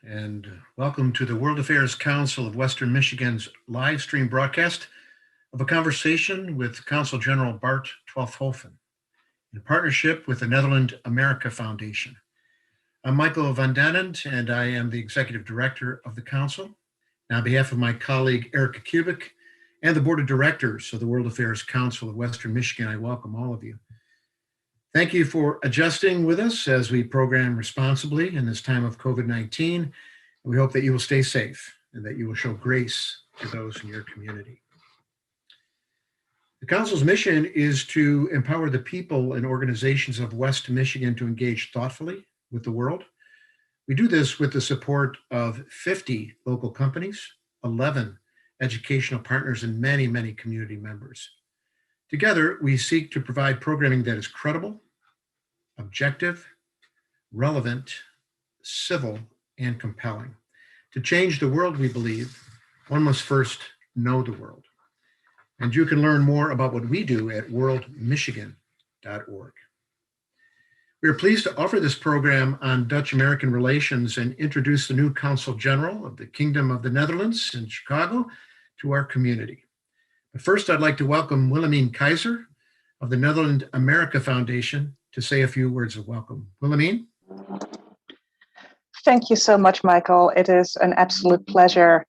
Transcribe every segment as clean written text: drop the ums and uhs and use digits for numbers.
and welcome to the World Affairs Council of Western Michigan's live stream broadcast of a conversation with Consul General Bart Twaalfhoven in partnership with the Netherland-America Foundation. I'm Michael Van Dennend, and I am the Executive Director of the Council. Now, on behalf of my colleague Erica Kubik and the Board of Directors of the World Affairs Council of Western Michigan, I welcome all of you. Thank you for adjusting with us as we program responsibly in this time of COVID-19. We hope that you will stay safe and that you will show grace to those in your community. The Council's mission is to empower the people and organizations of West Michigan to engage thoughtfully with the world. We do this with the support of 50 local companies, 11 educational partners, and many, many community members. Together, we seek to provide programming that is credible, objective, relevant, civil, and compelling. To change the world, we believe, one must first know the world. And you can learn more about what we do at worldmichigan.org. We are pleased to offer this program on Dutch-American relations and introduce the new Consul General of the Kingdom of the Netherlands in Chicago to our community. But first, I'd like to welcome Wilhelmine Keizer of the Netherland-America Foundation to say a few words of welcome. Wilhelmine? Thank you so much, Michael. It is an absolute pleasure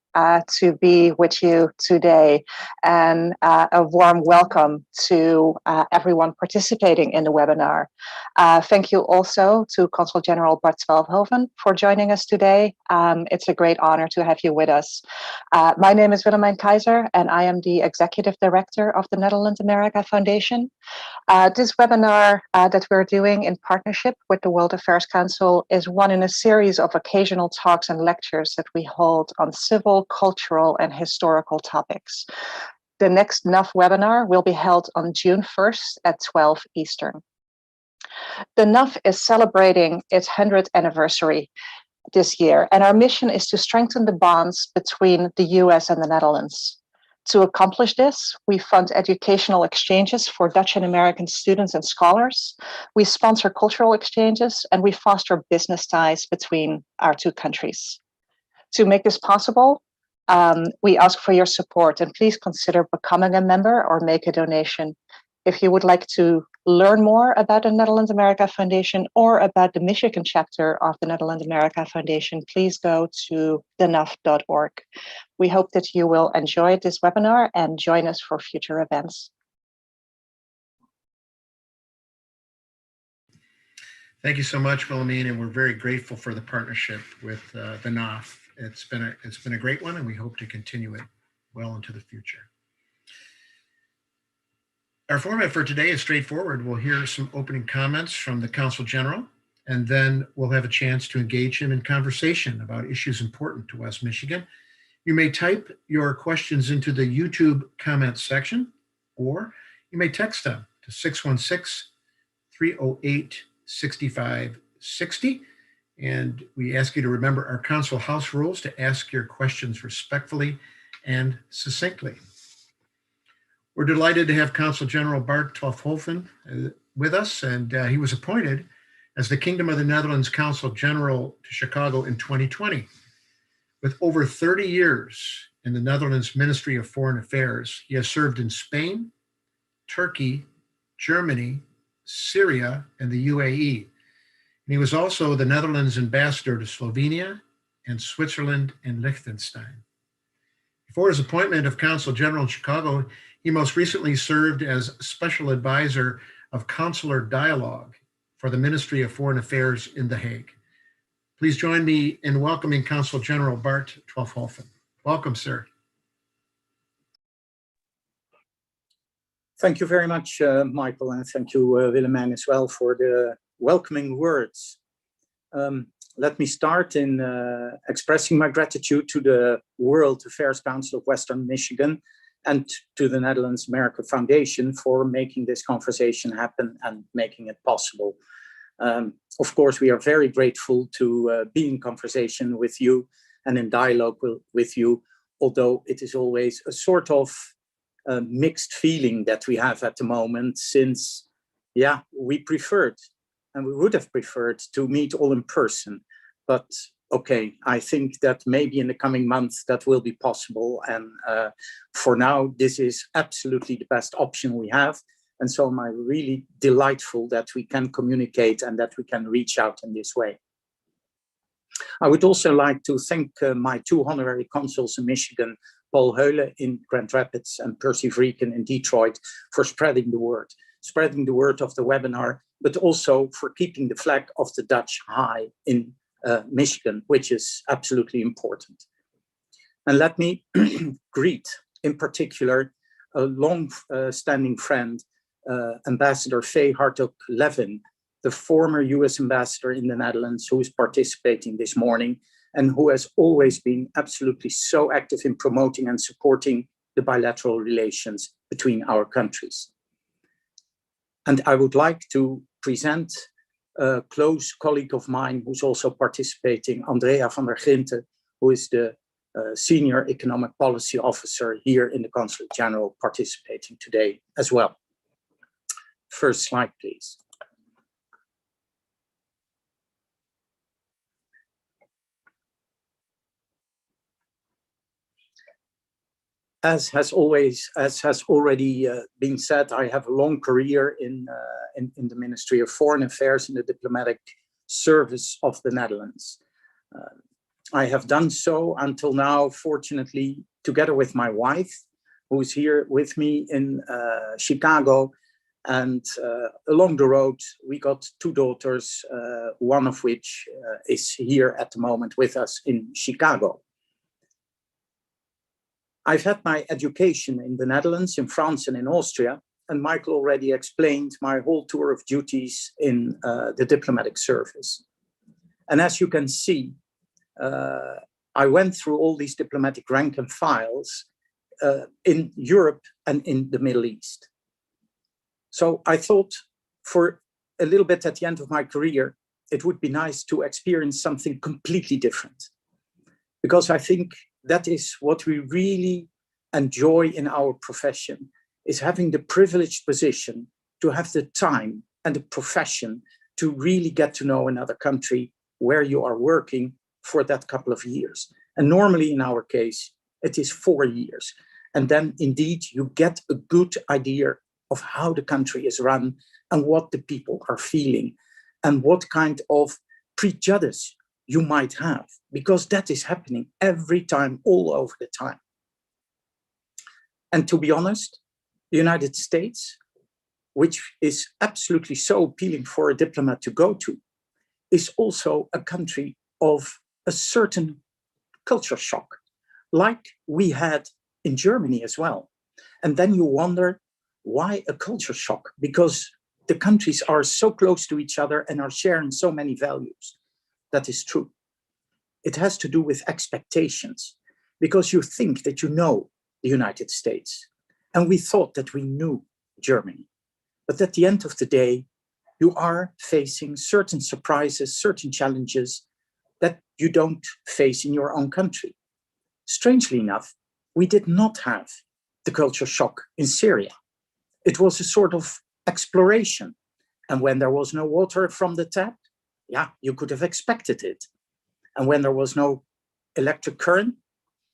to be with you today, and a warm welcome to everyone participating in the webinar. Thank you also to Consul General Bart Twaalfhoven for joining us today. It's a great honor to have you with us. My name is Wilhelmine Keizer, and I am the Executive Director of the Netherland-America Foundation. This webinar that we're doing in partnership with the World Affairs Council is one in a series of occasional talks and lectures that we hold on civil, cultural, and historical topics. The next NUF webinar will be held on June 1st at 12 Eastern. The NUF is celebrating its 100th anniversary this year, and our mission is to strengthen the bonds between the US and the Netherlands. To accomplish this, we fund educational exchanges for Dutch and American students and scholars. We sponsor cultural exchanges, and we foster business ties between our two countries. To make this possible, we ask for your support, and please consider becoming a member or make a donation. If you would like to learn more about the Netherlands-America Foundation or about the Michigan chapter of the Netherlands-America Foundation, please go to thenuf.org. We hope that you will enjoy this webinar and join us for future events. Thank you so much, Wilhelmine, and we're very grateful for the partnership with the NUF. It's been a great one, and we hope to continue it well into the future. Our format for today is straightforward. We'll hear some opening comments from the Consul General, and then we'll have a chance to engage him in conversation about issues important to West Michigan. You may type your questions into the YouTube comments section, or you may text them to 616-308-6560. And we ask you to remember our Council House rules to ask your questions respectfully and succinctly. We're delighted to have Consul General Bart Twaalfhoven with us, and he was appointed as the Kingdom of the Netherlands Consul General to Chicago in 2020. With over 30 years in the Netherlands Ministry of Foreign Affairs, he has served in Spain, Turkey, Germany, Syria, and the UAE. And he was also the Netherlands ambassador to Slovenia and Switzerland and Liechtenstein. Before his appointment of Consul General in Chicago, he most recently served as Special Advisor of Consular Dialogue for the Ministry of Foreign Affairs in The Hague. Please join me in welcoming Consul General Bart Twaalfhoven. Welcome, sir. Thank you very much, Michael, and thank you, Wilhelmine, as well, for the welcoming words. Let me start in expressing my gratitude to the World Affairs Council of Western Michigan and to the Netherlands-America Foundation for making this conversation happen and making it possible. Of course, we are very grateful to be in conversation with you and in dialogue with you, although it is always a sort of mixed feeling that we have at the moment, since, yeah, we preferred and we would have preferred to meet all in person. But okay, I think that maybe in the coming months that will be possible. And for now, this is absolutely the best option we have. And so I'm really delightful that we can communicate and that we can reach out in this way. I would also like to thank my two honorary consuls in Michigan, Paul Heule in Grand Rapids and Percy Vrieken in Detroit, for spreading the word of the webinar, but also for keeping the flag of the Dutch high in Michigan, which is absolutely important. And let me greet in particular a long-standing friend, Ambassador Faye Hartog-Levin, the former US ambassador in the Netherlands, who is participating this morning and who has always been absolutely so active in promoting and supporting the bilateral relations between our countries. And I would like to present a close colleague of mine who's also participating, Andrea van der Grinten, who is the Senior Economic Policy Officer here in the Consul General, participating today as well. First slide, please. As has already been said, I have a long career in the Ministry of Foreign Affairs in the diplomatic service of the Netherlands. I have done so until now, fortunately, together with my wife, who is here with me in Chicago. And along the road, we got two daughters, one of which is here at the moment with us in Chicago. I've had my education in the Netherlands, in France, and in Austria, and Michael already explained my whole tour of duties in the diplomatic service. And as you can see, I went through all these diplomatic rank and files in Europe and in the Middle East. So I thought for a little bit at the end of my career, it would be nice to experience something completely different. Because I think that is what we really enjoy in our profession, is having the privileged position to have the time and the profession to really get to know another country where you are working for that couple of years. And normally in our case, it is 4 years. And then indeed you get a good idea of how the country is run and what the people are feeling and what kind of prejudice you might have, because that is happening every time, all over the time. And to be honest, the United States, which is absolutely so appealing for a diplomat to go to, is also a country of a certain culture shock, like we had in Germany as well. And then you wonder, why a culture shock? Because the countries are so close to each other and are sharing so many values. That is true. It has to do with expectations, because you think that you know the United States, and we thought that we knew Germany. But at the end of the day, you are facing certain surprises, certain challenges that you don't face in your own country. Strangely enough, we did not have the culture shock in Syria. It was a sort of exploration. And when there was no water from the tap, yeah, you could have expected it. And when there was no electric current,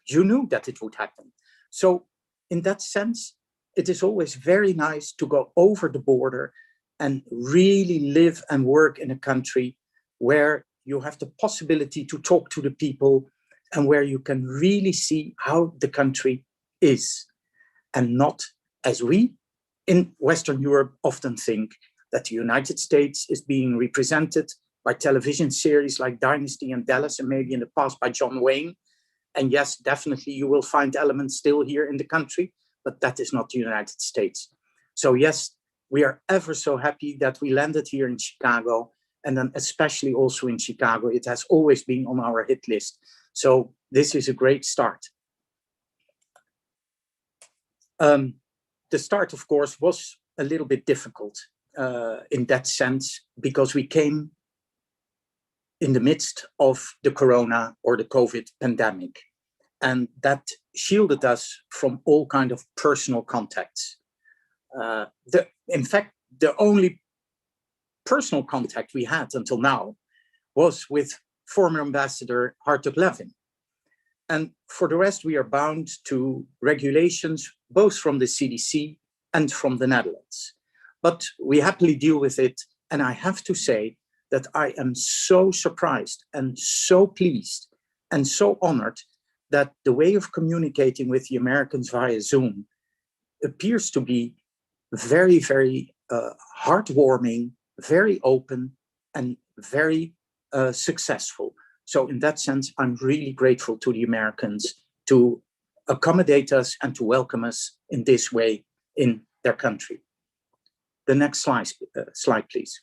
you knew that it would happen. So in that sense, it is always very nice to go over the border and really live and work in a country where you have the possibility to talk to the people and where you can really see how the country is, and not as we in Western Europe often think that the United States is being represented by television series like Dynasty and Dallas, and maybe in the past by John Wayne. And yes, definitely you will find elements still here in the country, but that is not the United States. So yes, we are ever so happy that we landed here in Chicago, and then especially also in Chicago. It has always been on our hit list. So this is a great start. The start, of course, was a little bit difficult in that sense, because we came in the midst of the corona or the COVID pandemic. And that shielded us from all kind of personal contacts. In fact, the only personal contact we had until now was with former ambassador Hartog Levin. And for the rest, we are bound to regulations, both from the CDC and from the Netherlands. But we happily deal with it. And I have to say that I am so surprised and so pleased and so honored that the way of communicating with the Americans via Zoom appears to be very, very heartwarming, very open, and very successful. So in that sense, I'm really grateful to the Americans to accommodate us and to welcome us in this way in their country. The next slide, please.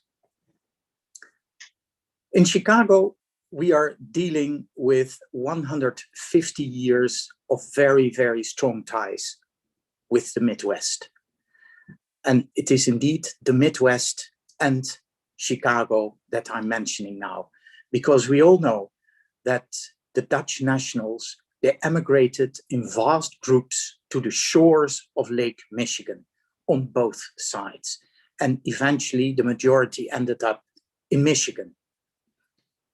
In Chicago, we are dealing with 150 years of very, very strong ties with the Midwest. And it is indeed the Midwest and Chicago that I'm mentioning now, because we all know that the Dutch nationals, they emigrated in vast groups to the shores of Lake Michigan on both sides. And eventually the majority ended up in Michigan.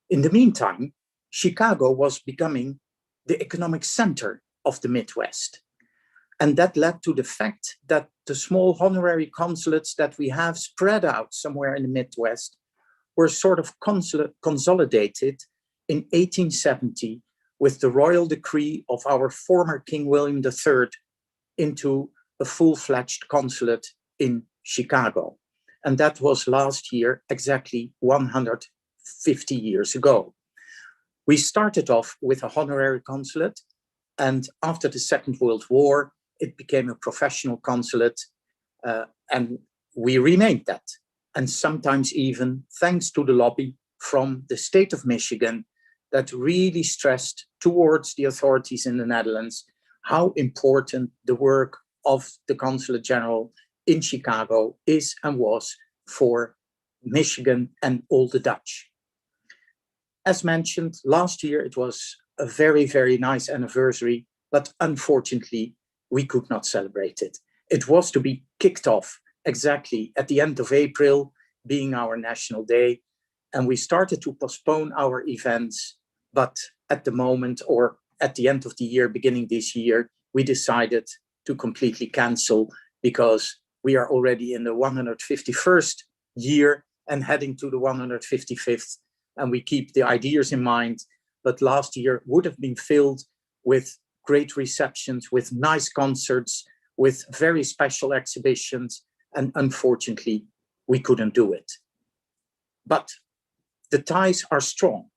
In the meantime, Chicago was becoming the economic center of the Midwest. And that led to the fact that the small honorary consulates that we have spread out somewhere in the Midwest were sort of consolidated in 1870 with the royal decree of our former King William III into a full-fledged consulate in Chicago. And that was last year, exactly 150 years ago. We started off with a honorary consulate, and after the Second World War, it became a professional consulate, and we remained that. And sometimes even thanks to the lobby from the state of Michigan that really stressed towards the authorities in the Netherlands how important the work of the Consul General in Chicago is and was for Michigan and all the Dutch. As mentioned, last year it was a very, very nice anniversary, but unfortunately, we could not celebrate it. It was to be kicked off exactly at the end of April, being our National Day, and we started to postpone our events, but at the moment, or at the end of the year, beginning this year, we decided to completely cancel because we are already in the 151st year and heading to the 155th, and we keep the ideas in mind. But last year would have been filled with great receptions, with nice concerts, with very special exhibitions, and unfortunately, we couldn't do it. But the ties are strong.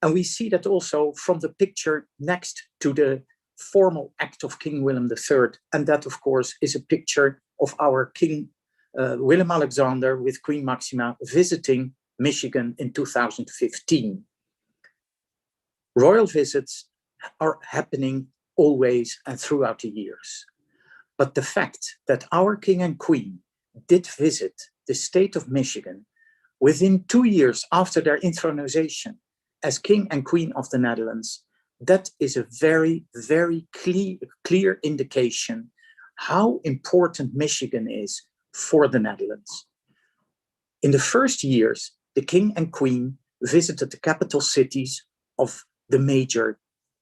And we see that also from the picture next to the formal act of King Willem III. And that, of course, is a picture of our King Willem Alexander with Queen Maxima visiting Michigan in 2015. Royal visits are happening always and throughout the years. But the fact that our King and Queen did visit the state of Michigan within 2 years after their inthronization as King and Queen of the Netherlands, that is a very, very clear indication how important Michigan is for the Netherlands. In the first years, the King and Queen visited the capital cities of the major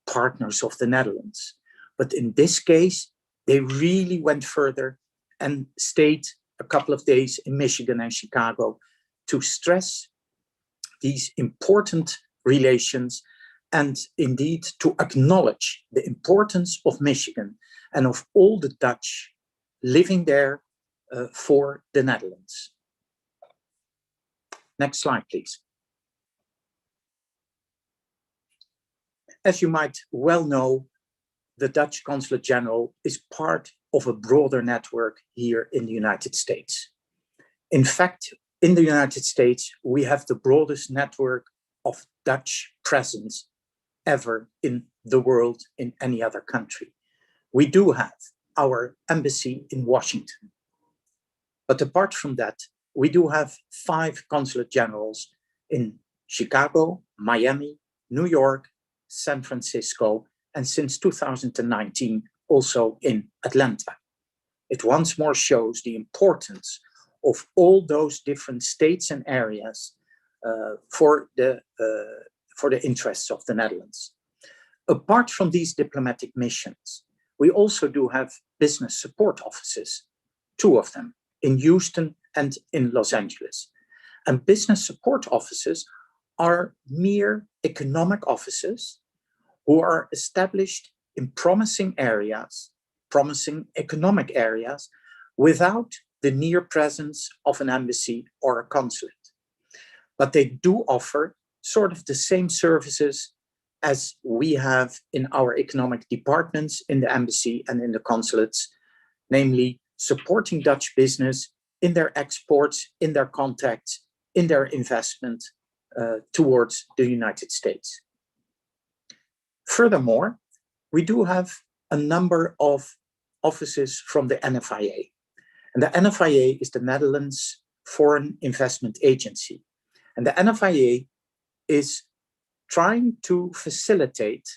partners of the Netherlands. But in this case, they really went further and stayed a couple of days in Michigan and Chicago to stress these important relations and indeed to acknowledge the importance of Michigan and of all the Dutch living there for the Netherlands. Next slide, please. As you might well know, the Dutch Consulate General is part of a broader network here in the United States. In fact, in the United States, we have the broadest network of Dutch presence ever in the world in any other country. We do have our embassy in Washington. But apart from that, we do have 5 consulate generals in Chicago, Miami, New York, San Francisco, and since 2019, also in Atlanta. It once more shows the importance of all those different states and areas for for the interests of the Netherlands. Apart from these diplomatic missions, we also do have business support offices, 2 of them, in Houston and in Los Angeles. And business support offices are mere economic offices who are established in promising areas, promising economic areas, without the near presence of an embassy or a consulate. But they do offer sort of the same services as we have in our economic departments in the embassy and in the consulates, namely supporting Dutch business in their exports, in their contacts, in their investment towards the United States. Furthermore, we do have a number of offices from the NFIA. And the NFIA is the Netherlands Foreign Investment Agency. And the NFIA is trying to facilitate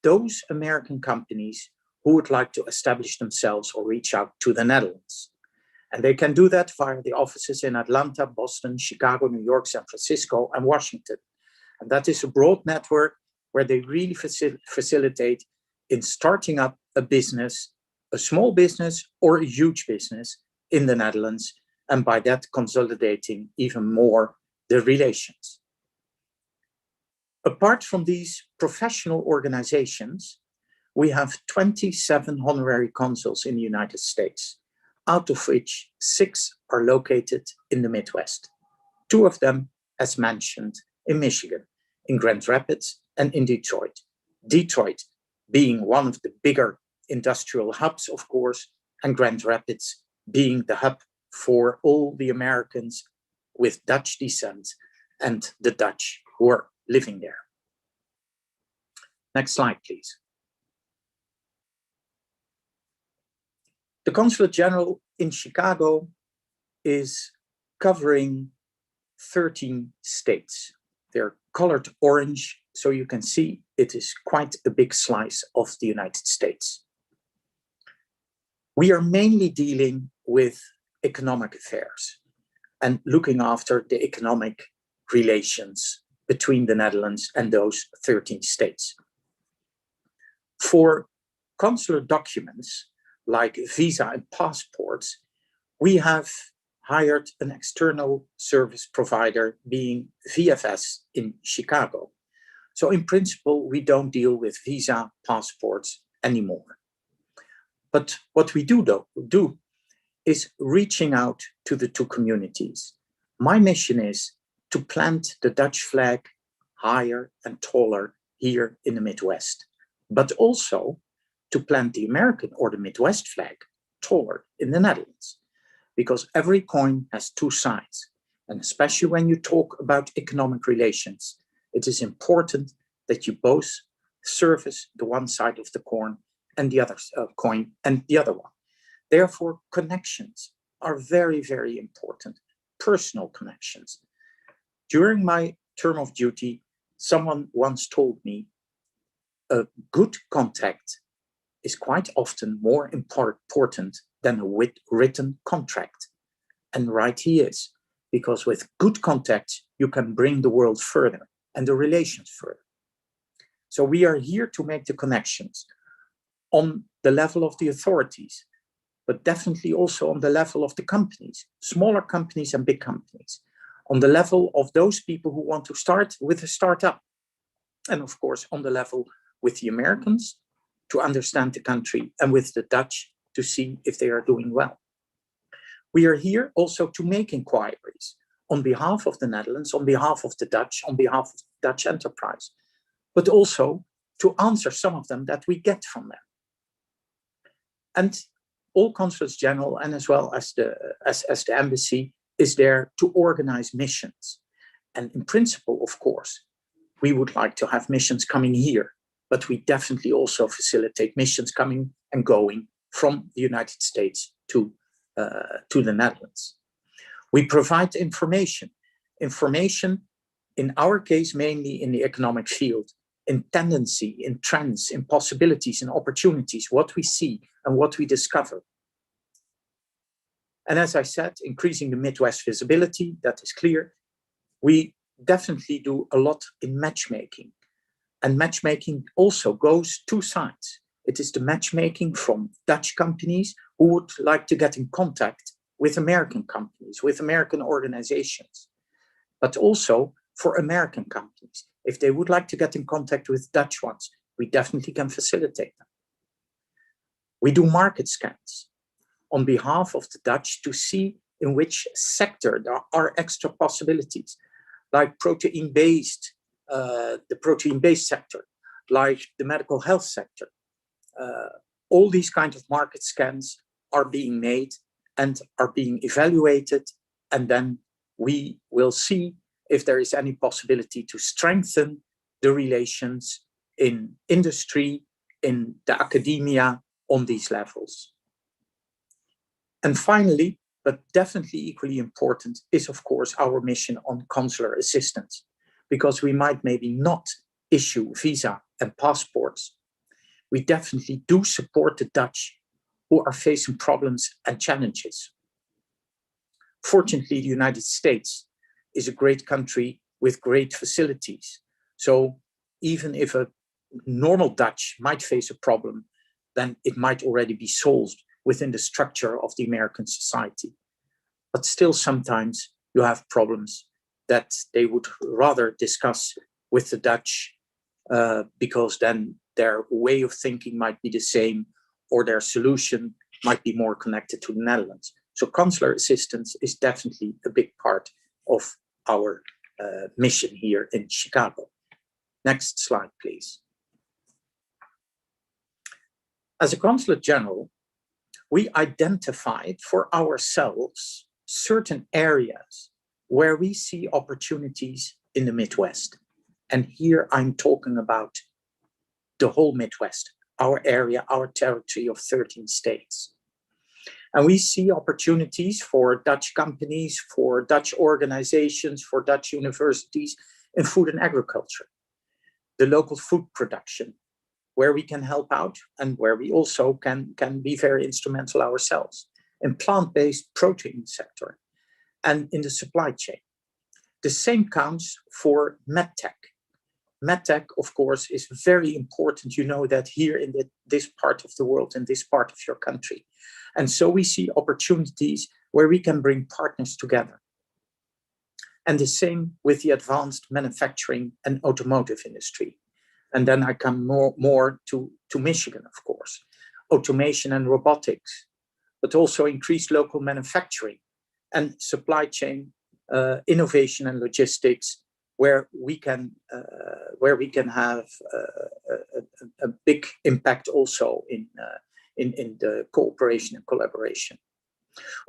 those American companies who would like to establish themselves or reach out to the Netherlands. And they can do that via the offices in Atlanta, Boston, Chicago, New York, San Francisco, and Washington. And that is a broad network where they really facilitate in starting up a business, a small business or a huge business in the Netherlands, and by that consolidating even more the relations. Apart from these professional organizations, we have 27 honorary consuls in the United States, out of which 6 are located in the Midwest. 2 of them, as mentioned, in Michigan, in Grand Rapids and in Detroit. Detroit being one of the bigger industrial hubs, of course, and Grand Rapids being the hub for all the Americans with Dutch descent and the Dutch who are living there. Next slide, please. The Consulate General in Chicago is covering 13 states. They're colored orange, so you can see it is quite a big slice of the United States. We are mainly dealing with economic affairs and looking after the economic relations between the Netherlands and those 13 states. For consular documents like visa and passports, we have hired an external service provider, being VFS in Chicago. So in principle, we don't deal with visa passports anymore. But what we do is reaching out to the 2 communities. My mission is to plant the Dutch flag higher and taller here in the Midwest, but also to plant the American or the Midwest flag taller in the Netherlands, because every coin has 2 sides. And especially when you talk about economic relations, it is important that you both service the one side of the coin and the other coin and the other one. Therefore, connections are very, very important, personal connections. During my term of duty, someone once told me a good contact is quite often more important than a written contract. And right he is, because with good contacts, you can bring the world further and the relations further. So we are here to make the connections on the level of the authorities, but definitely also on the level of the companies, smaller companies and big companies, on the level of those people who want to start with a startup, and of course on the level with the Americans to understand the country, and with the Dutch to see if they are doing well. We are here also to make inquiries on behalf of the Netherlands, on behalf of the Dutch, on behalf of the Dutch enterprise, but also to answer some of them that we get from them. And all consulates general, and as well as the embassy, is there to organize missions. And in principle, of course, we would like to have missions coming here, but we definitely also facilitate missions coming and going from the United States to the Netherlands. We provide information in our case, mainly in the economic field, in tendency, in trends, in possibilities, in opportunities, what we see and what we discover. And as I said, increasing the Midwest visibility, that is clear. We definitely do a lot in matchmaking. And matchmaking also goes two sides. It is the matchmaking from Dutch companies who would like to get in contact with American companies, with American organizations, but also for American companies. If they would like to get in contact with Dutch ones, we definitely can facilitate them. We do market scans on behalf of the Dutch to see in which sector there are extra possibilities, like protein-based, the protein-based sector, like the medical health sector. All these kinds of market scans are being made and are being evaluated, and then we will see if there is any possibility to strengthen the relations in industry, in the academia, on these levels. And finally, but definitely equally important, is of course our mission on consular assistance, because we might maybe not issue visa and passports. We definitely do support the Dutch who are facing problems and challenges. Fortunately, the United States is a great country with great facilities. So even if a normal Dutch might face a problem, then it might already be solved within the structure of the American society. But still sometimes you have problems that they would rather discuss with the Dutch because then their way of thinking might be the same, or their solution might be more connected to the Netherlands. So consular assistance is definitely a big part of our mission here in Chicago. Next slide, please. As a Consulate General, we identified for ourselves certain areas where we see opportunities in the Midwest. And here I'm talking about the whole Midwest, our area, our territory of 13 states. And we see opportunities for Dutch companies, for Dutch organizations, for Dutch universities in food and agriculture, the local food production, where we can help out and where we also can be very instrumental ourselves, in plant-based protein sector and in the supply chain. The same counts for medtech. MedTech, of course, is very important. You know that here in this part of the world, in this part of your country. And so we see opportunities where we can bring partners together. And the same with the advanced manufacturing and automotive industry. And then I come more to Michigan, of course. Automation and robotics, but also increased local manufacturing and supply chain innovation and logistics, where we can have a big impact also in the cooperation and collaboration.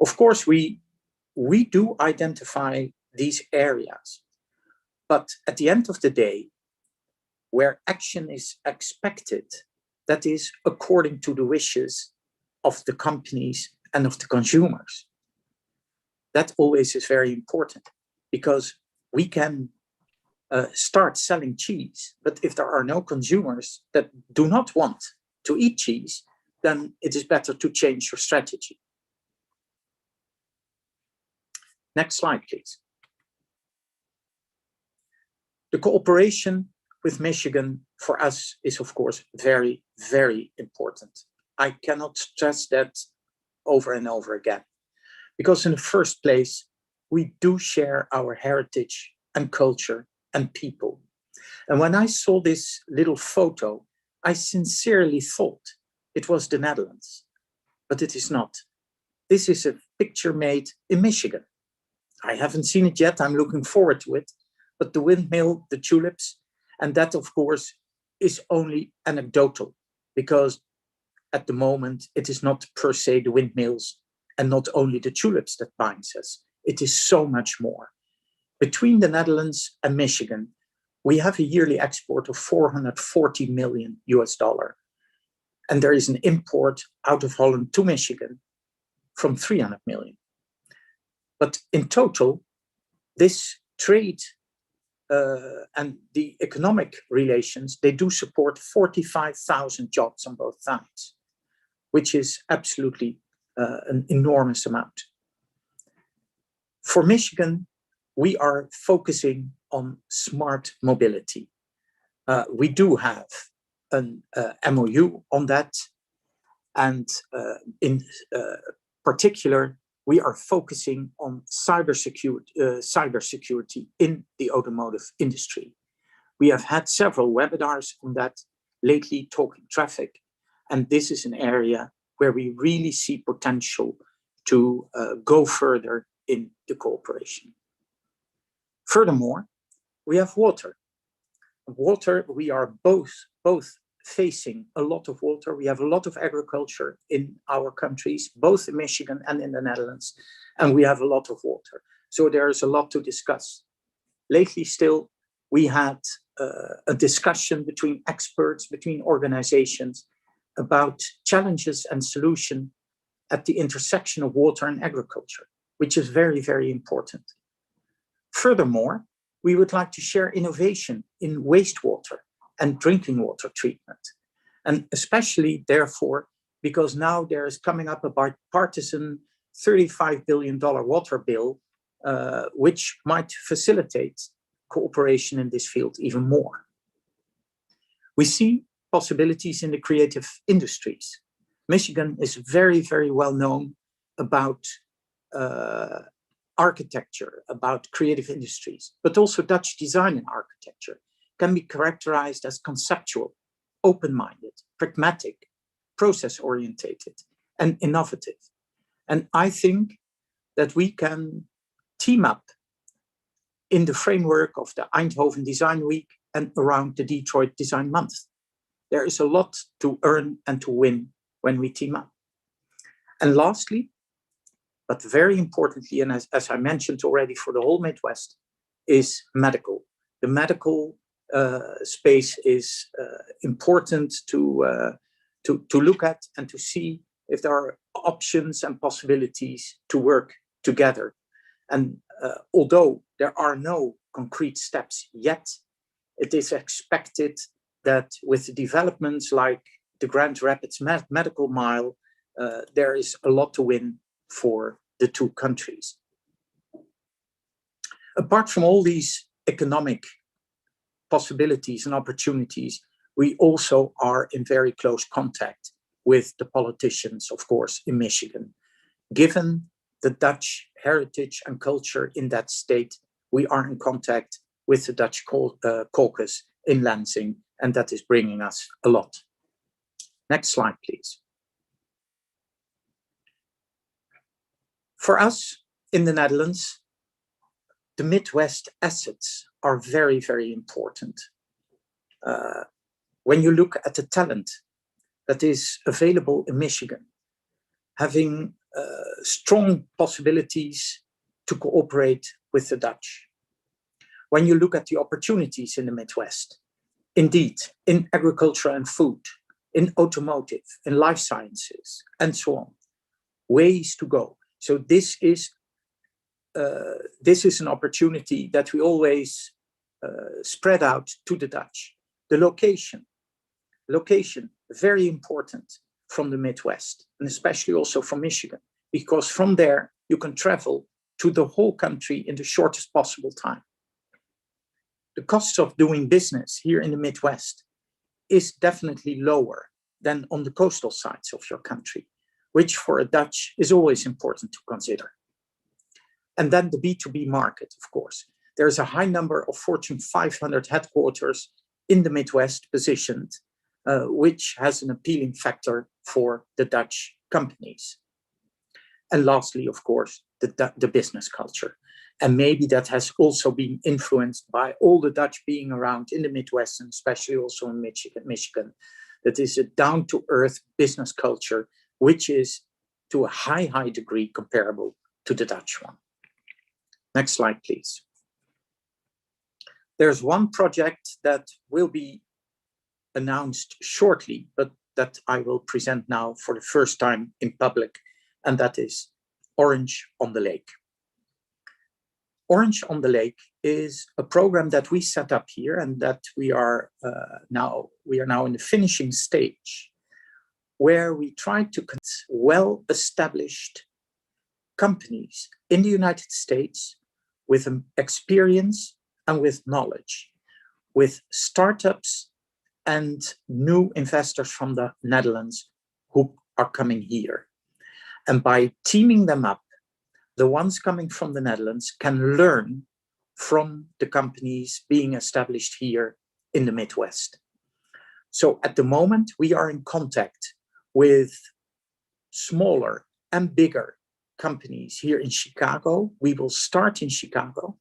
Of course, we do identify these areas, but at the end of the day, where action is expected, that is according to the wishes of the companies and of the consumers. That always is very important, because we can start selling cheese, but if there are no consumers that do not want to eat cheese, then it is better to change your strategy. Next slide, please. The cooperation with Michigan for us is, of course, very, very important. I cannot stress that over and over again, because in the first place, we do share our heritage and culture and people. And when I saw this little photo, I sincerely thought it was the Netherlands, but it is not. This is a picture made in Michigan. I haven't seen it yet, I'm looking forward to it, but the windmill, the tulips, and that of course is only anecdotal, because at the moment it is not per se the windmills and not only the tulips that binds us, it is so much more. Between the Netherlands and Michigan, we have a yearly export of $440 million US. And there is an import out of Holland to Michigan from 300 million. But in total, this trade and the economic relations, they do support 45,000 jobs on both sides, which is absolutely an enormous amount. For Michigan, we are focusing on smart mobility. We do have an MOU on that, and in particular, we are focusing on cybersecurity in the automotive industry. We have had several webinars on that lately, talking traffic, and this is an area where we really see potential to go further in the cooperation. Furthermore, we have water. Water, we are both facing a lot of water. We have a lot of agriculture in our countries, both in Michigan and in the Netherlands, and we have a lot of water. So there is a lot to discuss. Lately still, we had a discussion between experts, between organizations about challenges and solutions at the intersection of water and agriculture, which is very, very important. Furthermore, we would like to share innovation in wastewater and drinking water treatment. And especially, therefore, because now there is coming up a bipartisan $35 billion water bill, which might facilitate cooperation in this field even more. We see possibilities in the creative industries. Michigan is very, very well known about architecture, about creative industries, but also Dutch design and architecture can be characterized as conceptual, open-minded, pragmatic, process-orientated, and innovative. And I think that we can team up in the framework of the Eindhoven Design Week and around the Detroit Design Month. There is a lot to earn and to win when we team up. And lastly, but very importantly, and as I mentioned already for the whole Midwest, is medical. The medical space is important to look at and to see if there are options and possibilities to work together. And although there are no concrete steps yet, it is expected that with developments like the Grand Rapids Medical Mile, there is a lot to win for the two countries. Apart from all these economic possibilities and opportunities, we also are in very close contact with the politicians, of course, in Michigan. Given the Dutch heritage and culture in that state, we are in contact with the Dutch caucus in Lansing, and that is bringing us a lot. Next slide, please. For us in the Netherlands, the Midwest assets are very, very important. When you look at the talent that is available in Michigan, having strong possibilities to cooperate with the Dutch. When you look at the opportunities in the Midwest, indeed, in agriculture and food, in automotive, in life sciences, and so on, ways to go. So this is an opportunity that we always spread out to the Dutch. The location, very important from the Midwest, and especially also from Michigan, because from there you can travel to the whole country in the shortest possible time. The cost of doing business here in the Midwest is definitely lower than on the coastal sides of your country, which for a Dutch is always important to consider. And then the B2B market, of course. There's a high number of Fortune 500 headquarters in the Midwest positioned, which has an appealing factor for the Dutch companies. And lastly, of course, the business culture. And maybe that has also been influenced by all the Dutch being around in the Midwest, and especially also in Michigan. That is a down-to-earth business culture, which is to a high degree comparable to the Dutch one. Next slide, please. There's one project that will be announced shortly, but that I will present now for the first time in public, and that is Orange on the Lake. Orange on the Lake is a program that we set up here and that we are now in the finishing stage, where we try to connect well-established companies in the United States with experience and with knowledge, with startups and new investors from the Netherlands who are coming here. And by teaming them up, the ones coming from the Netherlands can learn from the companies being established here in the Midwest. So at the moment, we are in contact with smaller and bigger companies here in Chicago. We will start in Chicago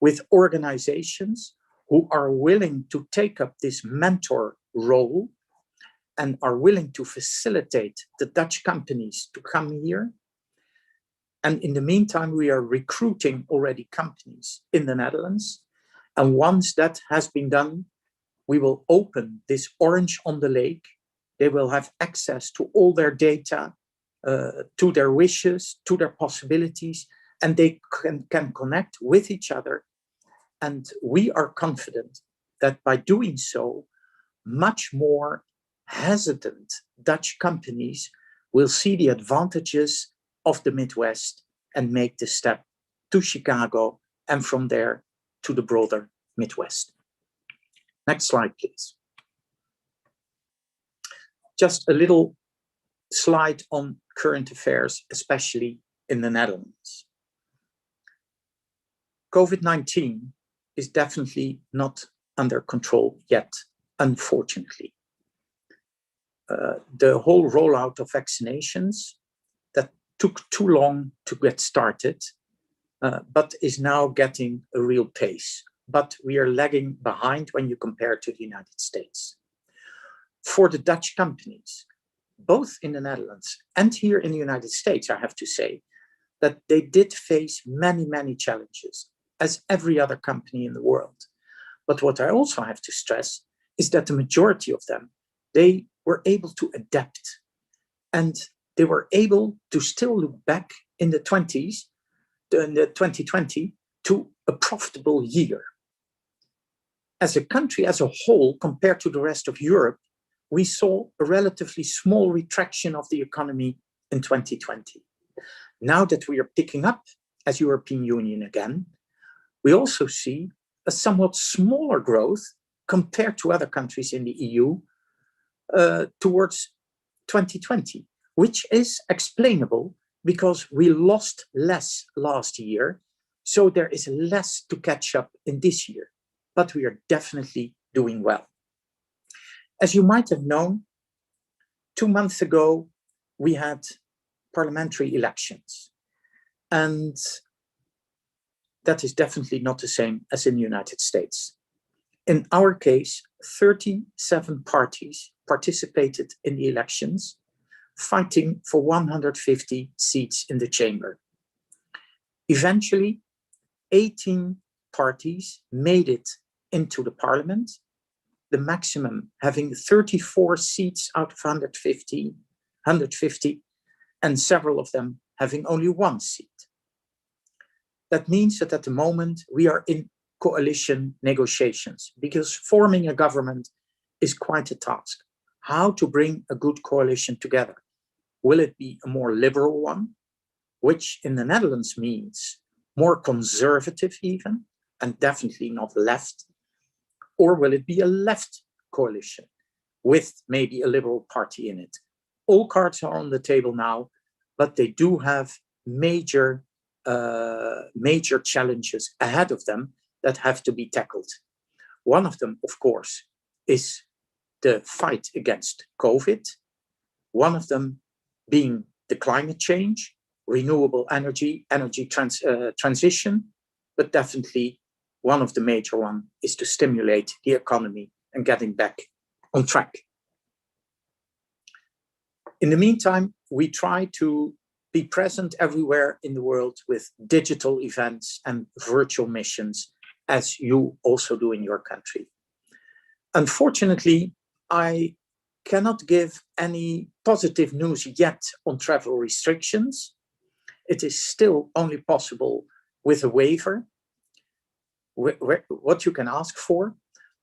with organizations who are willing to take up this mentor role and are willing to facilitate the Dutch companies to come here. And in the meantime, we are recruiting already companies in the Netherlands. And once that has been done, we will open this Orange on the Lake. They will have access to all their data, to their wishes, to their possibilities, and they can connect with each other. And we are confident that by doing so, much more hesitant Dutch companies will see the advantages of the Midwest and make the step to Chicago and from there to the broader Midwest. Next slide, please. Just a little slide on current affairs, especially in the Netherlands. COVID-19 is definitely not under control yet, unfortunately. The whole rollout of vaccinations that took too long to get started, but is now getting a real pace. But we are lagging behind when you compare to the United States. For the Dutch companies, both in the Netherlands and here in the United States, I have to say that they did face many, many challenges, as every other company in the world. But what I also have to stress is that the majority of them, they were able to adapt, and they were able to still look back in the 2020 to a profitable year. As a country as a whole, compared to the rest of Europe, we saw a relatively small retraction of the economy in 2020. Now that we are picking up as European Union again, we also see a somewhat smaller growth compared to other countries in the EU towards 2020, which is explainable because we lost less last year, so there is less to catch up in this year, but we are definitely doing well. As you might have known, 2 months ago, we had parliamentary elections, and that is definitely not the same as in the United States. In our case, 37 parties participated in the elections, fighting for 150 seats in the chamber. Eventually, 18 parties made it into the parliament, the maximum having 34 seats out of 150, and several of them having only 1 seat. That means that at the moment we are in coalition negotiations, because forming a government is quite a task. How to bring a good coalition together? Will it be a more liberal one, which in the Netherlands means more conservative even, and definitely not left? Or will it be a left coalition with maybe a liberal party in it? All cards are on the table now, but they do have major challenges ahead of them that have to be tackled. One of them, of course, is the fight against COVID. One of them being the climate change, renewable energy transition, but definitely one of the major ones is to stimulate the economy and getting back on track. In the meantime, we try to be present everywhere in the world with digital events and virtual missions, as you also do in your country. Unfortunately, I cannot give any positive news yet on travel restrictions. It is still only possible with a waiver, what you can ask for,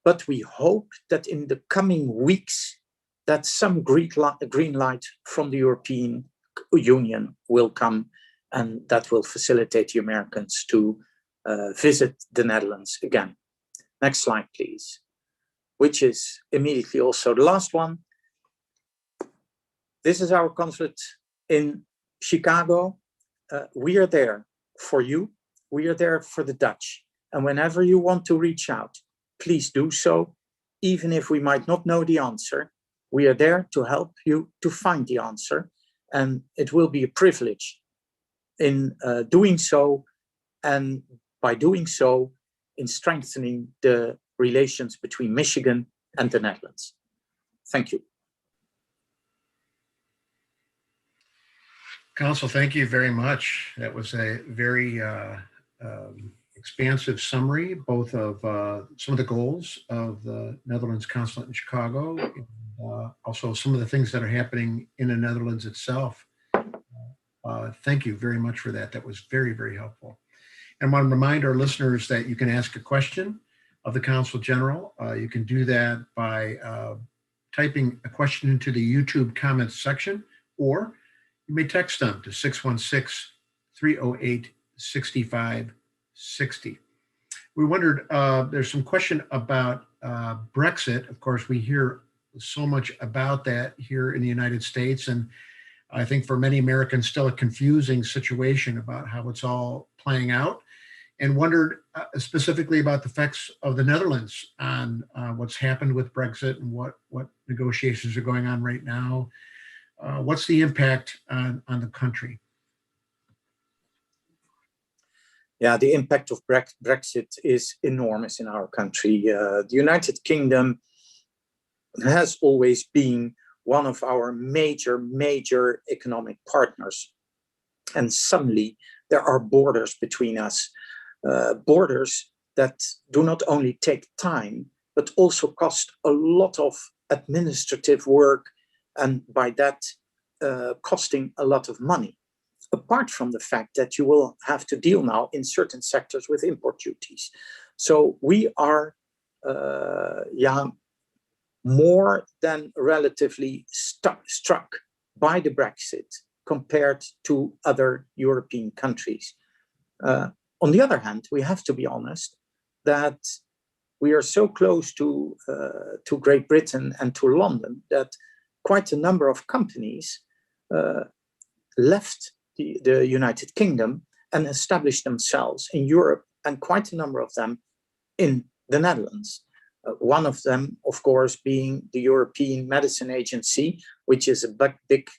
but we hope that in the coming weeks that some green light from the European Union will come, and that will facilitate the Americans to visit the Netherlands again. Next slide, please, which is immediately also the last one. This is our consulate in Chicago. We are there for you. We are there for the Dutch. And whenever you want to reach out, please do so. Even if we might not know the answer, we are there to help you to find the answer. And it will be a privilege in doing so. And by doing so, in strengthening the relations between Michigan and the Netherlands. Thank you. Consul, thank you very much. That was a very expansive summary, both of some of the goals of the Netherlands Consulate in Chicago, and also some of the things that are happening in the Netherlands itself. Thank you very much for that. That was very, very helpful. And I want to remind our listeners that you can ask a question of the Consul General. You can do that by typing a question into the YouTube comments section, or you may text them to 616-308-6560. We wondered, there's some question about Brexit. Of course, we hear so much about that here in the United States. And I think for many Americans, still a confusing situation about how it's all playing out. And wondered specifically about the effects of the Netherlands on what's happened with Brexit and what negotiations are going on right now. What's the impact on the country? Yeah, the impact of Brexit is enormous in our country. The United Kingdom has always been one of our major economic partners. And suddenly there are borders between us, borders that do not only take time, but also cost a lot of administrative work, and by that costing a lot of money. Apart from the fact that you will have to deal now in certain sectors with import duties. So we are more than relatively struck by the Brexit compared to other European countries. On the other hand, we have to be honest that we are so close to Great Britain and to London that quite a number of companies left the United Kingdom and established themselves in Europe, and quite a number of them in the Netherlands. One of them, of course, being the European Medicine Agency, which is a big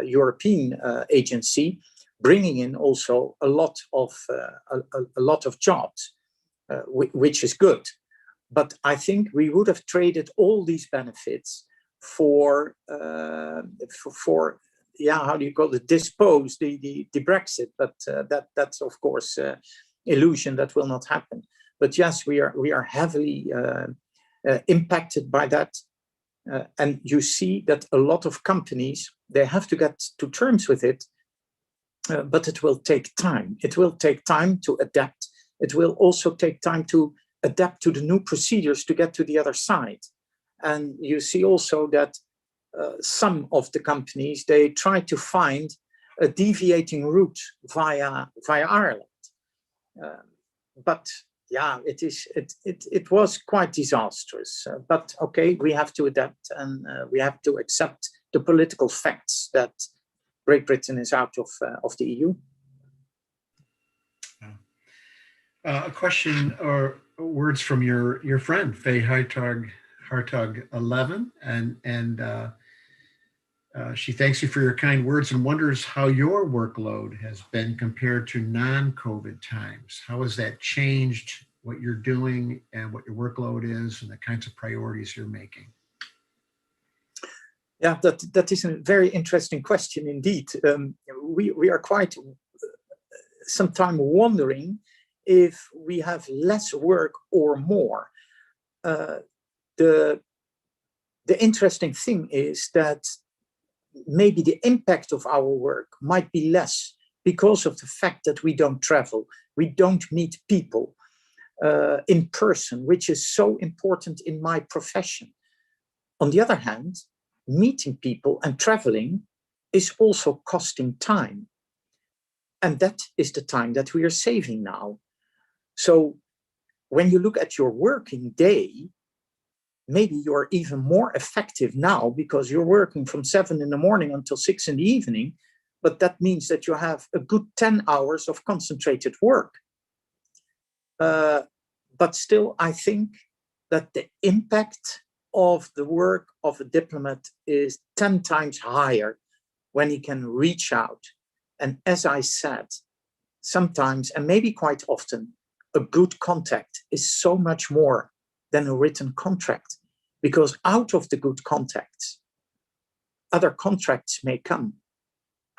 European agency, bringing in also a lot of jobs, which is good. But I think we would have traded all these benefits for how do you call it, dispose the Brexit, but that's of course illusion that will not happen. But yes, we are heavily impacted by that, and you see that a lot of companies, they have to get to terms with it, but it will take time. It will take time to adapt. It will also take time to adapt to the new procedures to get to the other side. And you see also that some of the companies, they try to find a deviating route via Ireland. But yeah, it was quite disastrous. But okay, we have to adapt, and we have to accept the political facts that Great Britain is out of the EU. A question or words from your friend Faye Hartog 11, and she thanks you for your kind words and wonders how your workload has been compared to non-COVID times. How has that changed what you're doing and what your workload is and the kinds of priorities you're making? Yeah, that is a very interesting question indeed. We are quite sometimes wondering if we have less work or more. The interesting thing is that maybe the impact of our work might be less because of the fact that we don't travel, we don't meet people in person, which is so important in my profession. On the other hand, meeting people and traveling is also costing time. And that is the time that we are saving now. So when you look at your working day, maybe you're even more effective now because you're working from 7 in the morning until 6 in the evening, but that means that you have a good 10 hours of concentrated work. But still, I think that the impact of the work of a diplomat is 10 times higher when he can reach out. And as I said, sometimes, and maybe quite often, a good contact is so much more than a written contract, because out of the good contacts, other contracts may come.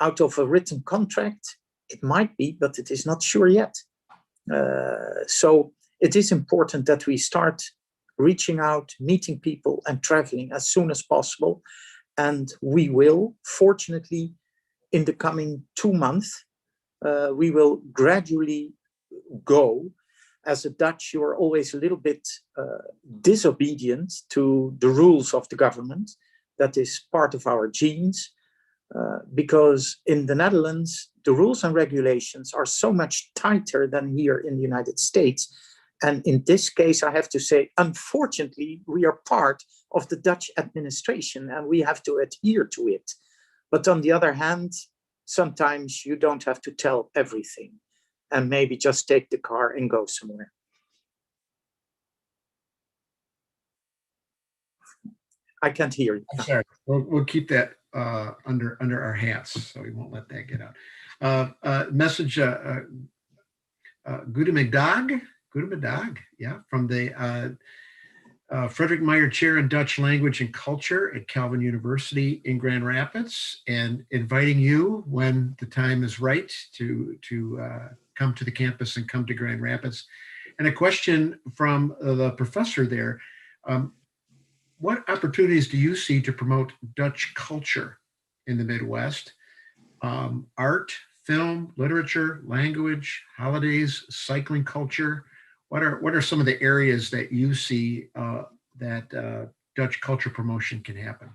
Out of a written contract, it might be, but it is not sure yet. So it is important that we start reaching out, meeting people, and traveling as soon as possible. And we will, fortunately, in the coming 2 months, we will gradually go. As a Dutch, you are always a little bit disobedient to the rules of the government. That is part of our genes, because in the Netherlands, the rules and regulations are so much tighter than here in the United States. And in this case, I have to say, unfortunately, we are part of the Dutch administration and we have to adhere to it. But on the other hand, sometimes you don't have to tell everything, and maybe just take the car and go somewhere. I can't hear you. I'm sorry. We'll keep that under our hats, so we won't let that get out. Message, Goedemiddag, yeah, from the Frederick Meyer Chair in Dutch Language and Culture at Calvin University in Grand Rapids, and inviting you when the time is right to come to the campus and come to Grand Rapids. And a question from the professor there. What opportunities do you see to promote Dutch culture in the Midwest? Art, film, literature, language, holidays, cycling culture. What are some of the areas that you see that Dutch culture promotion can happen?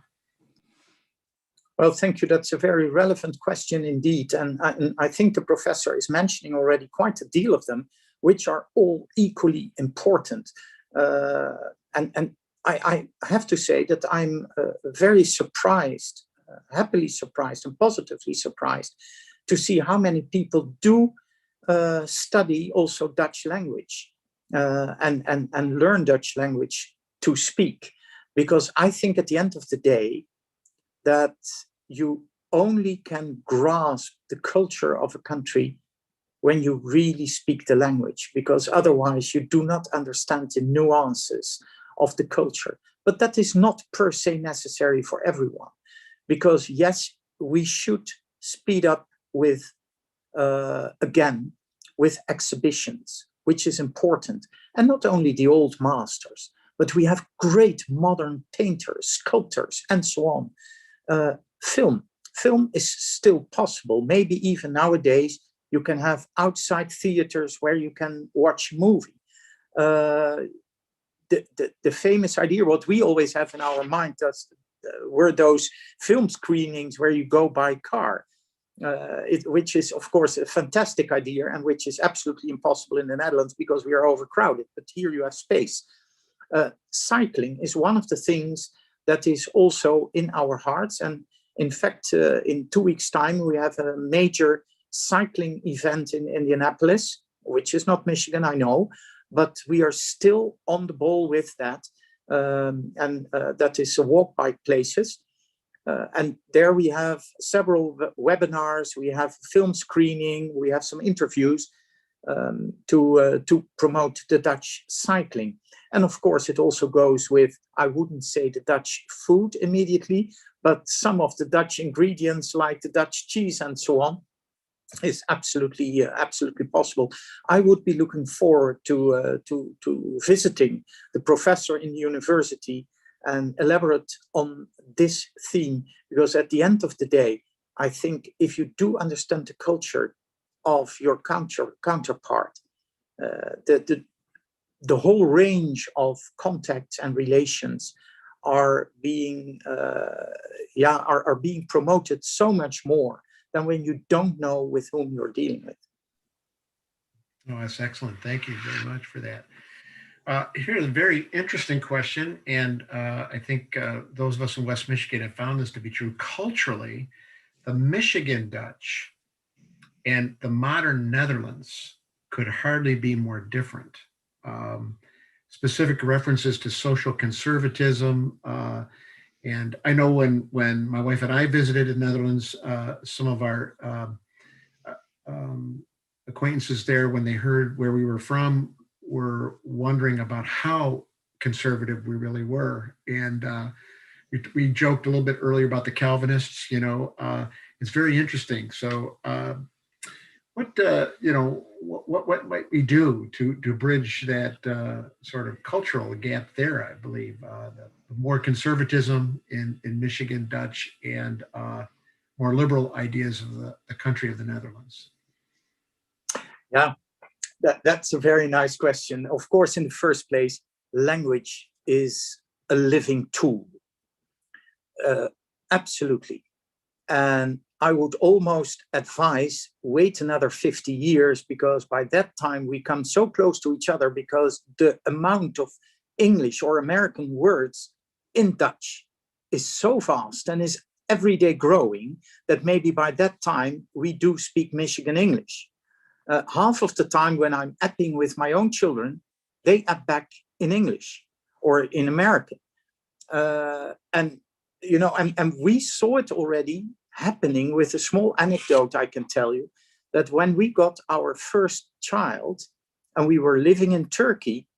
Well, thank you. That's a very relevant question indeed. And I think the professor is mentioning already quite a deal of them, which are all equally important. And I have to say that I'm very surprised, happily surprised and positively surprised to see how many people do study also Dutch language and learn Dutch language to speak. Because I think at the end of the day, that you only can grasp the culture of a country when you really speak the language, because otherwise you do not understand the nuances of the culture. But that is not per se necessary for everyone, because yes, we should speed up with, again, with exhibitions, which is important. And not only the old masters, but we have great modern painters, sculptors, and so on. Film is still possible. Maybe even nowadays, you can have outside theaters where you can watch a movie. The famous idea, what we always have in our mind, were those film screenings where you go by car, which is, of course, a fantastic idea and which is absolutely impossible in the Netherlands because we are overcrowded. But here you have space. Cycling is one of the things that is also in our hearts. And in fact, in 2 weeks' time, we have a major cycling event in Indianapolis, which is not Michigan, I know, but we are still on the ball with that. And that is a walk by places. And there we have several webinars, we have film screening, we have some interviews to promote the Dutch cycling. And of course, it also goes with, I wouldn't say the Dutch food immediately, but some of the Dutch ingredients like the Dutch cheese and so on is absolutely possible. I would be looking forward to visiting the professor in the university and elaborate on this theme, because at the end of the day, I think if you do understand the culture of your counterpart, the whole range of contacts and relations are being promoted so much more than when you don't know with whom you're dealing with. Oh, that's excellent. Thank you very much for that. Here's a very interesting question, and I think those of us in West Michigan have found this to be true. Culturally, the Michigan Dutch and the modern Netherlands could hardly be more different. Um, Specific references to social conservatism, and I know when my wife and I visited the Netherlands, some of our uh, um, acquaintances there, when they heard where we were from, were wondering about how conservative we really were. And we joked a little bit earlier about the Calvinists. It's very interesting. So, what might we do to bridge that sort of cultural gap there? I believe the more conservatism in Michigan Dutch and more liberal ideas of the country of the Netherlands. Yeah, that's a very nice question. Of course, in the first place, language is a living tool. Absolutely. And I would almost advise wait another 50 years, because by that time we come so close to each other, because the amount of English or American words in Dutch is so vast and is every day growing that maybe by that time we do speak Michigan English. Half of the time when I'm apping with my own children, they app back in English or in American. And we saw it already happening. With a small anecdote, I can tell you that when we got our first child and we were living in Turkey,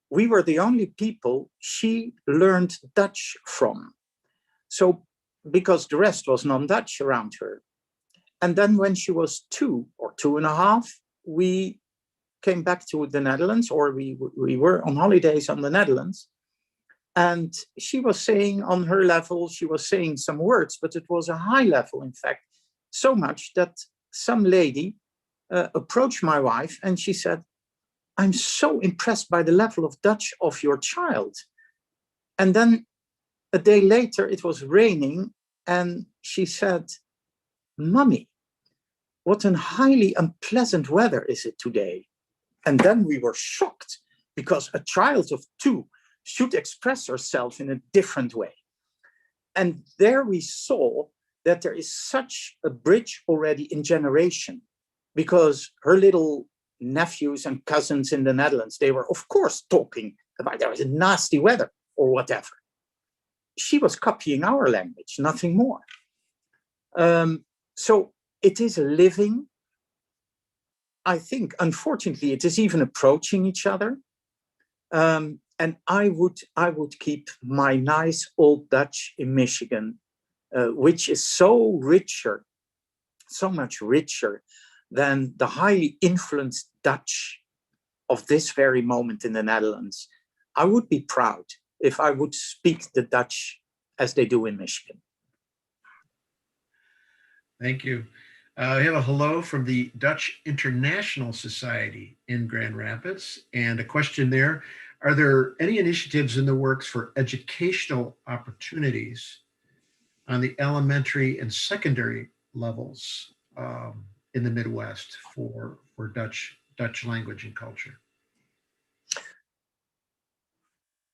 we were the only people she learned Dutch from. So, because the rest was non-Dutch around her. And then when she was 2 or 2.5, we came back to the Netherlands, or we were on holidays on the Netherlands. And she was saying on her level, she was saying some words, but it was a high level, in fact, so much that some lady approached my wife and she said, "I'm so impressed by the level of Dutch of your child." And then a day later, it was raining and she said, "Mummy, what a highly unpleasant weather is it today?" And then we were shocked, because a child of 2 should express herself in a different way. And there we saw that there is such a bridge already in generation, because her little nephews and cousins in the Netherlands, they were of course talking about there was a nasty weather or whatever. She was copying our language, nothing more. So it is a living, I think, unfortunately, it is even approaching each other. And I would keep my nice old Dutch in Michigan, which is so richer, so much richer than the highly influenced Dutch of this very moment in the Netherlands. I would be proud if I would speak the Dutch as they do in Michigan. Thank you. We have a hello from the Dutch International Society in Grand Rapids, and a question there. Are there any initiatives in the works for educational opportunities on the elementary and secondary levels in the Midwest for Dutch language and culture?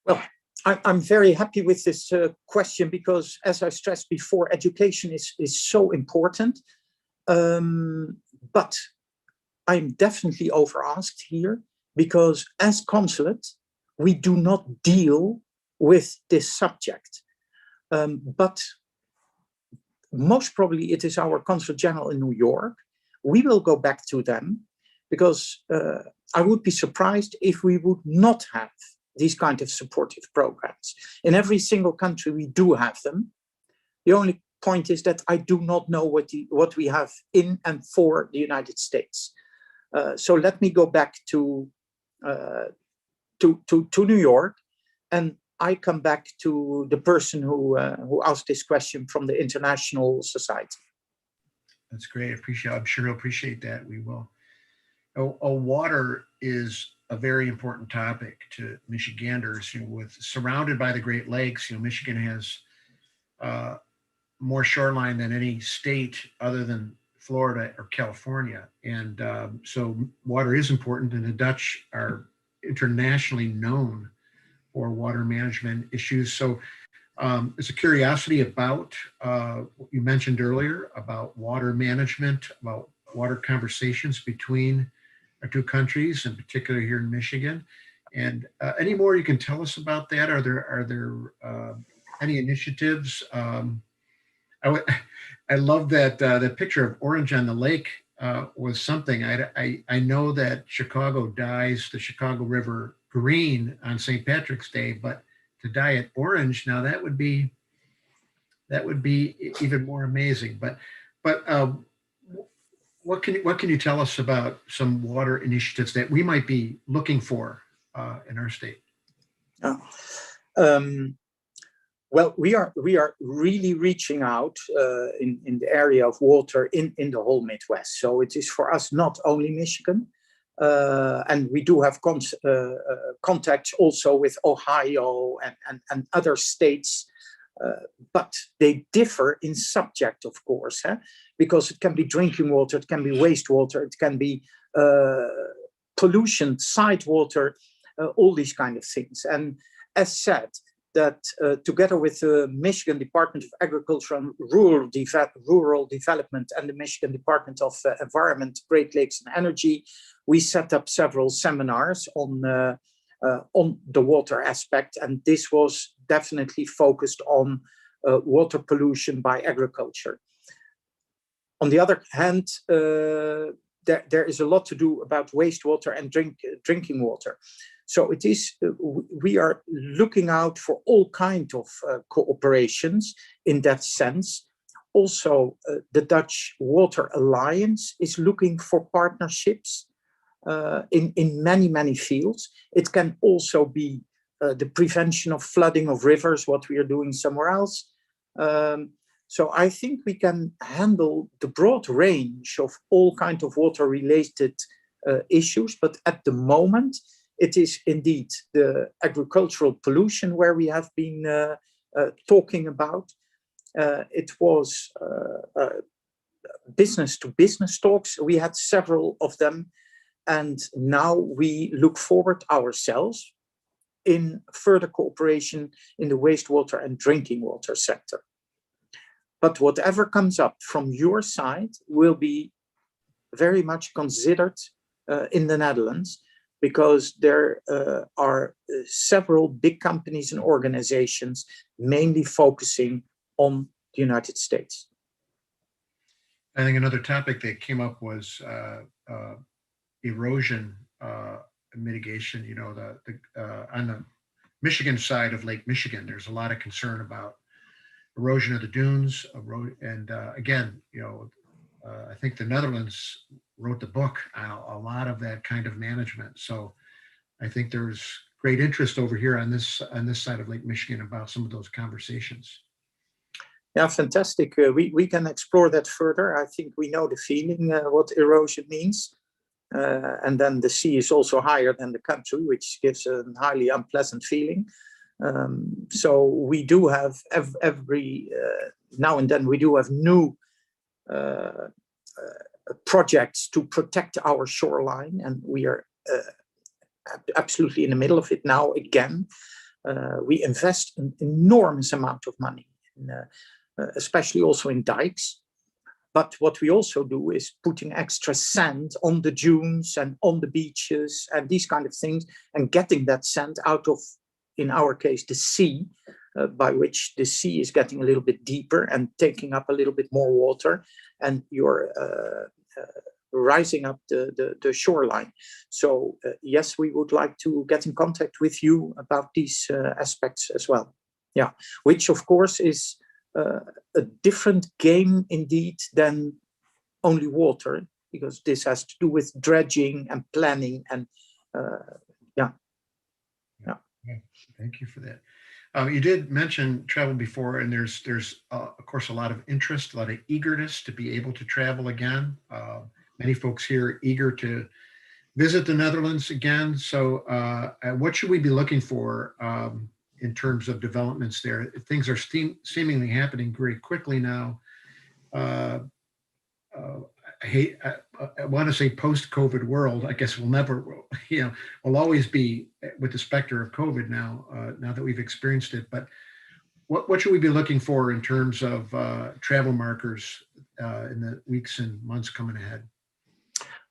Well, I'm very happy with this question, because, as I stressed before, education is so important. But I'm definitely over-asked here, because as consulate, we do not deal with this subject. But most probably it is our Consul General in New York. We will go back to them, because I would be surprised if we would not have these kind of supportive programs. In every single country, we do have them. The only point is that I do not know what we have in and for the United States. So let me go back to New York, and I come back to the person who asked this question from the International Society. That's great. I'm sure he'll appreciate that. We will. Water is a very important topic to Michiganders. Surrounded by the Great Lakes, Michigan has more shoreline than any state other than Florida or California, and so water is important. And the Dutch are internationally known for water management issues. So it's a curiosity about what you mentioned earlier about water management, about water conversations between our two countries, in particular here in Michigan. And any more you can tell us about that? Are there any initiatives? I love that that picture of orange on the lake was something. I know that Chicago dyes the Chicago River green on St. Patrick's Day, but to dye it orange now that would be even more amazing. But what can you tell us about some water initiatives that we might be looking for in our state? Well, we are really reaching out in the area of water in the whole Midwest. So it is for us not only Michigan, and we do have contacts also with Ohio and other states, but they differ in subject, of course, because it can be drinking water, it can be wastewater, it can be pollution, side water, all these kind of things. And as said, that together with the Michigan Department of Agriculture and Rural Development and the Michigan Department of Environment, Great Lakes and Energy, we set up several seminars on the water aspect, and this was definitely focused on water pollution by agriculture. On the other hand, there is a lot to do about wastewater and drinking water. So it is, we are looking out for all kinds of cooperations in that sense. Also, the Dutch Water Alliance is looking for partnerships in many fields. It can also be the prevention of flooding of rivers, what we are doing somewhere else. So I think we can handle the broad range of all kinds of water-related issues, but at the moment, it is indeed the agricultural pollution where we have been talking about. It was business-to-business talks. We had several of them. And now we look forward ourselves in further cooperation in the wastewater and drinking water sector. But whatever comes up from your side will be very much considered in the Netherlands, because there are several big companies and organizations mainly focusing on the United States. I think another topic that came up was erosion mitigation. You know, on the Michigan side of Lake Michigan, there's a lot of concern about erosion of the dunes, and again, you know, I think the Netherlands wrote the book on a lot of that kind of management. So I think there's great interest over here on this side of Lake Michigan about some of those conversations. Yeah, fantastic. We can explore that further. I think we know the feeling, what erosion means. And then the sea is also higher than the country, which gives a highly unpleasant feeling. So we do have every now and then we do have new projects to protect our shoreline, and we are absolutely in the middle of it now again. We invest an enormous amount of money, especially also in dikes. But what we also do is putting extra sand on the dunes and on the beaches and these kind of things, and getting that sand out of, in our case, the sea, by which the sea is getting a little bit deeper and taking up a little bit more water, and you're rising up the shoreline. So yes, we would like to get in contact with you about these aspects as well. Yeah, which of course is a different game indeed than only water, because this has to do with dredging and planning and yeah. Thank you for that. You did mention travel before, and there's of course a lot of interest, a lot of eagerness to be able to travel again. Many folks here are eager to visit the Netherlands again. So what should we be looking for in terms of developments there? Things are seemingly happening very quickly now. I want to say post-COVID world. I guess we'll never, we'll always be with the specter of COVID now, now that we've experienced it. But what should we be looking for in terms of travel markers in the weeks and months coming ahead?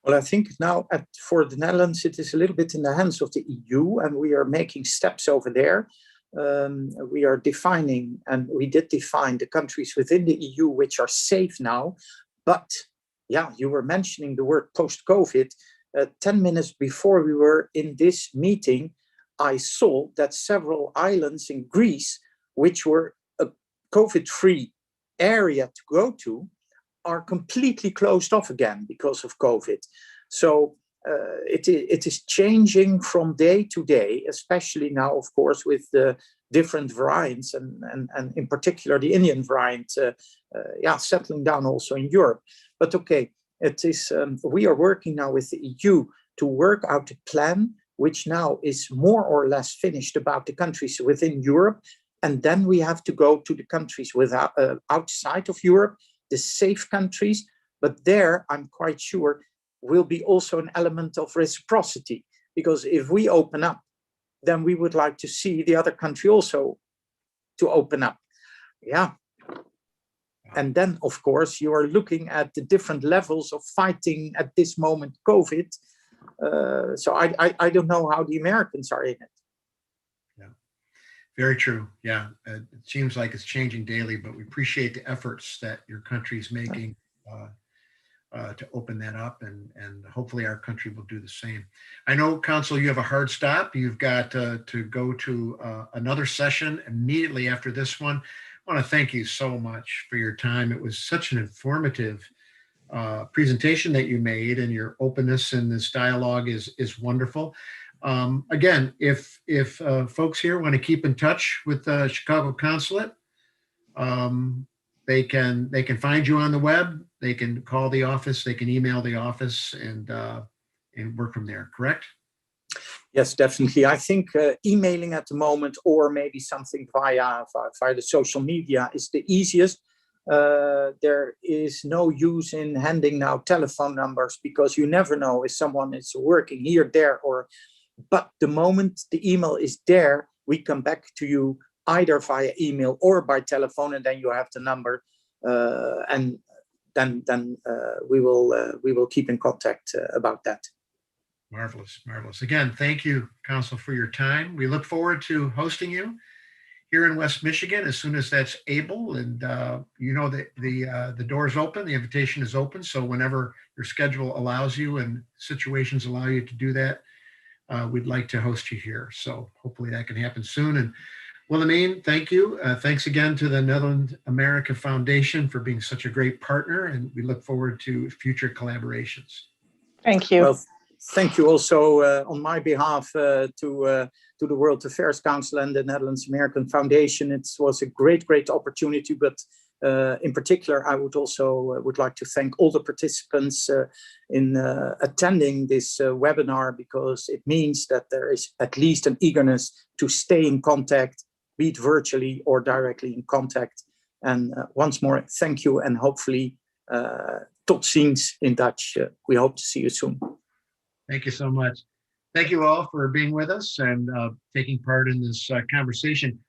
Well, I think now for the Netherlands, it is a little bit in the hands of the EU, and we are making steps over there. We are defining, and we did define the countries within the EU which are safe now. But yeah, you were mentioning the word post-COVID. 10 minutes before we were in this meeting, I saw that several islands in Greece, which were a COVID-free area to go to, are completely closed off again because of COVID. So it is changing from day to day, especially now, of course, with the different variants and in particular the Indian variant, settling down also in Europe. But okay, it is we are working now with the EU to work out a plan which now is more or less finished about the countries within Europe, and then we have to go to the countries without outside of Europe, the safe countries. But there, I'm quite sure, will be also an element of reciprocity, because if we open up, then we would like to see the other country also to open up. Yeah. And then, of course, you are looking at the different levels of fighting at this moment COVID. So I don't know how the Americans are in it. Yeah, very true. Yeah, it seems like it's changing daily, but we appreciate the efforts that your country is making to open that up, and hopefully our country will do the same. I know, Consul, you have a hard stop. You've got to go to another session immediately after this one. I want to thank you so much for your time. It was such an informative presentation that you made, and your openness in this dialogue is wonderful. Again, if folks here want to keep in touch with the Chicago Consulate, they can find you on the web. They can call the office. They can email the office and work from there. Correct? Yes, definitely. I think emailing at the moment, or maybe something via the social media, is the easiest. There is no use in handing out telephone numbers, because you never know if someone is working here, there, but the moment the email is there, we come back to you either via email or by telephone, and then you have the number, and then we will keep in contact about that. Marvelous, marvelous. Again, thank you, Consul, for your time. We look forward to hosting you here in West Michigan as soon as that's able. And the door is open, the invitation is open. So whenever your schedule allows you and situations allow you to do that, we'd like to host you here. So hopefully that can happen soon. And Wilhelmine, thank you. Thanks again to the Netherland-America Foundation for being such a great partner, and we look forward to future collaborations. Thank you. Well, thank you also on my behalf to the World Affairs Council and the Netherlands-American Foundation. It was a great opportunity, but in particular, I would also would like to thank all the participants in attending this webinar, because it means that there is at least an eagerness to stay in contact, be it virtually or directly in contact. And once more, thank you, and hopefully tot ziens in Dutch. We hope to see you soon. Thank you so much. Thank you all for being with us and taking part in this conversation.